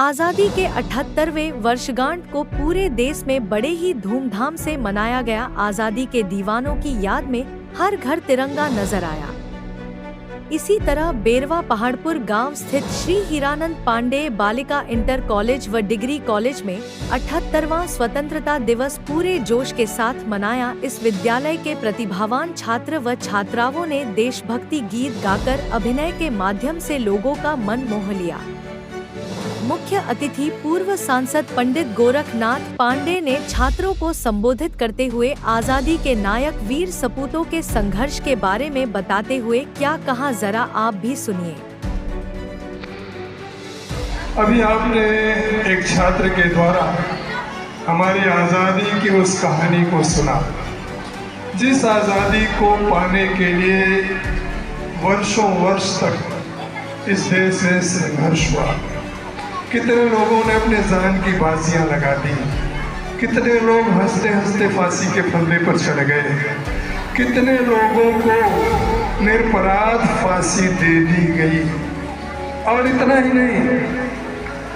आज़ादी के 78वें वर्षगांठ को पूरे देश में बड़े ही धूमधाम से मनाया गया। आज़ादी के दीवानों की याद में हर घर तिरंगा नजर आया। इसी तरह बेरवा पहाड़पुर गांव स्थित श्री हीरानंद पांडेय बालिका इंटर कॉलेज व डिग्री कॉलेज में 78वां स्वतंत्रता दिवस पूरे जोश के साथ मनाया। इस विद्यालय के प्रतिभावान छात्र व छात्राओं ने देशभक्ति गीत गाकर अभिनय के माध्यम से लोगों का मन मोह लिया। मुख्य अतिथि पूर्व सांसद पंडित गोरखनाथ पांडे ने छात्रों को संबोधित करते हुए आज़ादी के नायक वीर सपूतों के संघर्ष के बारे में बताते हुए क्या कहा, जरा आप भी सुनिए। अभी आपने एक छात्र के द्वारा हमारी आज़ादी की उस कहानी को सुना, जिस आज़ादी को पाने के लिए वर्षों वर्ष तक इस देश में संघर्ष हुआ। कितने लोगों ने अपने जान की बाजियां लगा दी, कितने लोग हंसते हंसते फांसी के फंदे पर चढ़ गए, कितने लोगों को निरपराध फांसी दे दी गई। और इतना ही नहीं,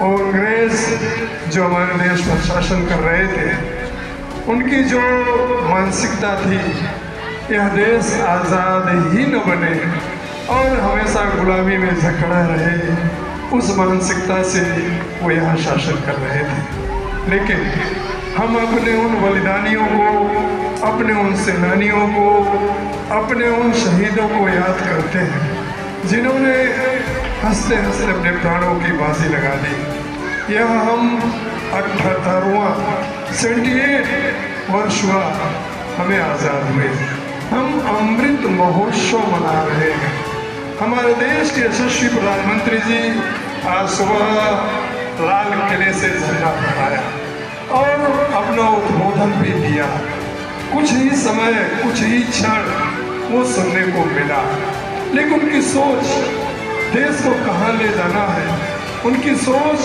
अंग्रेज जो हमारे देश पर शासन कर रहे थे, उनकी जो मानसिकता थी, यह देश आज़ाद ही न बने और हमेशा गुलामी में जकड़ा रहे, उस मानसिकता से वो यहाँ शासन कर रहे थे। लेकिन हम अपने उन बलिदानियों को, अपने उन सेनानियों को, अपने उन शहीदों को याद करते हैं, जिन्होंने हंसते हंसते अपने प्राणों की बाजी लगा दी। यह हम 78वां 78 वर्ष हुआ हमें आज़ाद हुए। हम अमृत महोत्सव मना रहे हैं। हमारे देश के यशस्वी प्रधानमंत्री जी आज सुबह लाल किले से झंडा फहराया और अपना उद्बोधन भी दिया। कुछ ही समय, कुछ ही क्षण वो सुनने को मिला, लेकिन उनकी सोच देश को कहाँ ले जाना है, उनकी सोच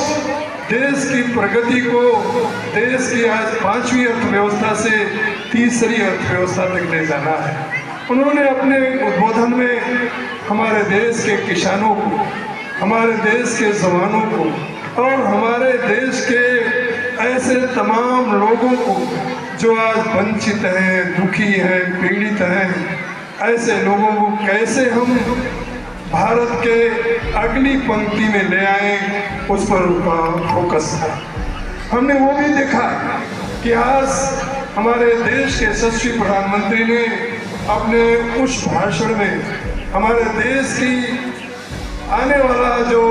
देश की प्रगति को, देश की आज 5वीं अर्थव्यवस्था से 3री अर्थव्यवस्था तक ले जाना है। उन्होंने अपने उद्बोधन में हमारे देश के किसानों को, हमारे देश के जवानों को और हमारे देश के ऐसे तमाम लोगों को जो आज वंचित हैं, दुखी हैं, पीड़ित हैं, ऐसे लोगों को कैसे हम भारत के अगली पंक्ति में ले आए, उस पर फोकस था। हमने वो भी देखा कि आज हमारे देश के यशस्वी प्रधानमंत्री ने अपने उस भाषण में हमारे देश की आने वाला जो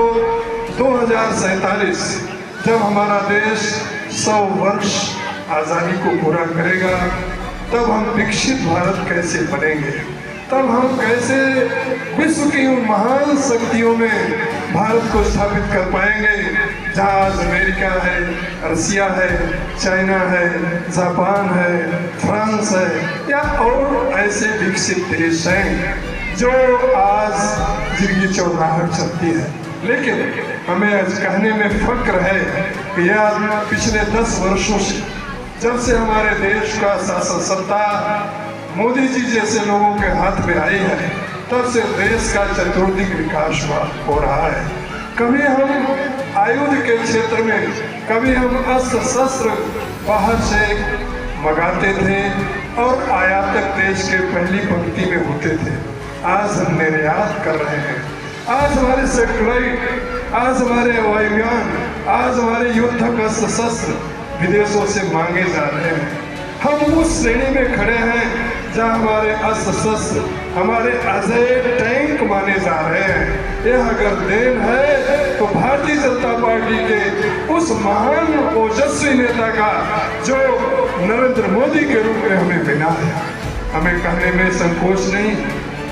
2047, जब हमारा देश 100 वर्ष आज़ादी को पूरा करेगा, तब हम विकसित भारत कैसे बनेंगे, तब हम कैसे विश्व की उन महान शक्तियों में भारत को स्थापित कर पाएंगे, जहाँ आज अमेरिका है, रसिया है, चाइना है, जापान है, फ्रांस है या और ऐसे विकसित देश हैं जो आज जिनकी चौराहट चलती है। लेकिन हमें आज कहने में फक्र है कि यार पिछले 10 वर्षों से, जब से हमारे देश का शासन सत्ता मोदी जी जैसे लोगों के हाथ में आई है, तब से देश का चतुर्दिक विकास हो रहा है। कभी हम आयुध के क्षेत्र में, कभी हम अस्त्र शस्त्र बाहर से मंगाते थे और आयातक देश के पहली पंक्ति में होते थे। आज हम निर्यात कर रहे हैं। आज हमारे सैटेलाइट, आज हमारे वायुयान, आज हमारे युद्धक अस्त्र शस्त्र विदेशों से मांगे जा रहे हैं। हम उस श्रेणी में खड़े हैं जहाँ हमारे अस्त्र शस्त्र, हमारे अजय टैंक माने जा रहे हैं। यह अगर देन है तो भारतीय जनता पार्टी के उस महान ओजस्वी नेता का जो नरेंद्र मोदी के रूप में हमें मिला है। हमें कहने में संकोच नहीं।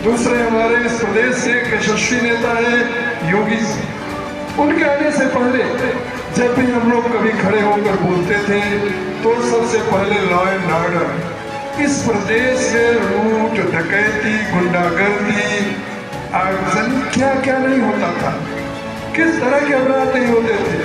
दूसरे हमारे इस प्रदेश से एक यशस्वी नेता है योगी जी। उनके आने से पहले जब भी हम लोग कभी खड़े होकर बोलते थे तो सबसे पहले लॉ एंड ऑर्डर, इस प्रदेश में लूट, डकैती, गुंडागर्दी, आगजनी क्या क्या नहीं होता था, किस तरह के अपराध नहीं होते थे।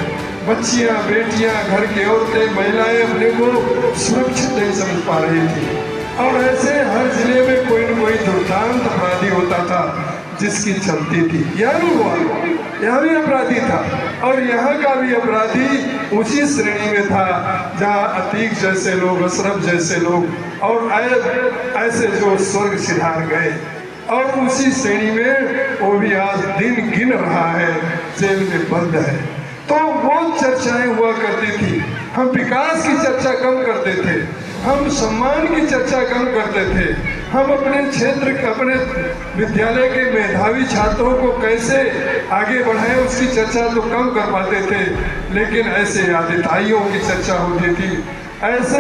बच्चियां, बेटियां, घर की औरतें, महिलाएं अपने को सुरक्षित नहीं समझ पा रही थी और ऐसे हर जिले में कोई न कोई दुर्दांत अपराधी होता था जिसकी चलती थी। यानी हुआ यहाँ भी अपराधी था और यहाँ का भी अपराधी उसी श्रेणी में था जहाँ अतीक जैसे लोग, अशरफ जैसे लोग और ऐब ऐसे जो स्वर्ग सिधार गए, और उसी श्रेणी में वो भी आज दिन गिन रहा है, जेल में बंद है। तो वो चर्चाएं हुआ करती थी। हम विकास की चर्चा कम करते थे, हम सम्मान की चर्चा कम करते थे, हम अपने क्षेत्र अपने विद्यालय के मेधावी छात्रों को कैसे आगे बढ़ाएं उसकी चर्चा तो कम कर पाते थे, लेकिन ऐसे आदिताइयों की चर्चा होती थी, ऐसे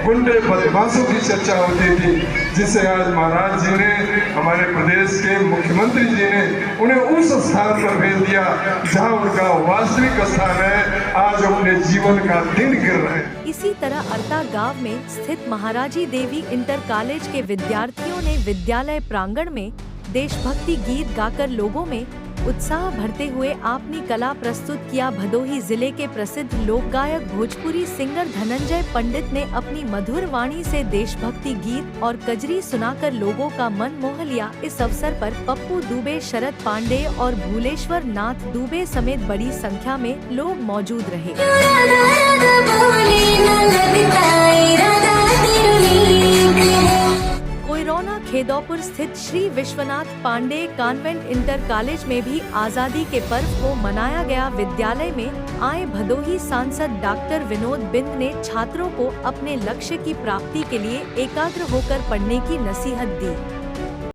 गुंडे बदमाशों की चर्चा होती थी, जिसे आज महाराज जी ने, हमारे प्रदेश के मुख्यमंत्री जी ने उन्हें उस स्थान पर भेज दिया जहां उनका वास्तविक स्थान है। आज अपने जीवन का दिन गिर रहे हैं। इसी तरह अर्ता गांव में स्थित महाराजी देवी इंटर कॉलेज के विद्यार्थियों ने विद्यालय प्रांगण में देशभक्ति गीत गाकर लोगों में उत्साह भरते हुए अपनी कला प्रस्तुत किया। भदोही जिले के प्रसिद्ध लोक गायक भोजपुरी सिंगर धनंजय पंडित ने अपनी मधुर वाणी से देशभक्ति गीत और कजरी सुनाकर लोगों का मन मोह लिया। इस अवसर पर पप्पू दुबे, शरद पांडे और भूलेश्वर नाथ दुबे समेत बड़ी संख्या में लोग मौजूद रहे। कोइरोना खेदौपुर स्थित Shri Vishwanath Pandey convent inter college में भी आजादी के पर्व को मनाया गया। विद्यालय में आए भदोही सांसद डॉक्टर विनोद बिंद ने छात्रों को अपने लक्ष्य की प्राप्ति के लिए एकाग्र होकर पढ़ने की नसीहत दी।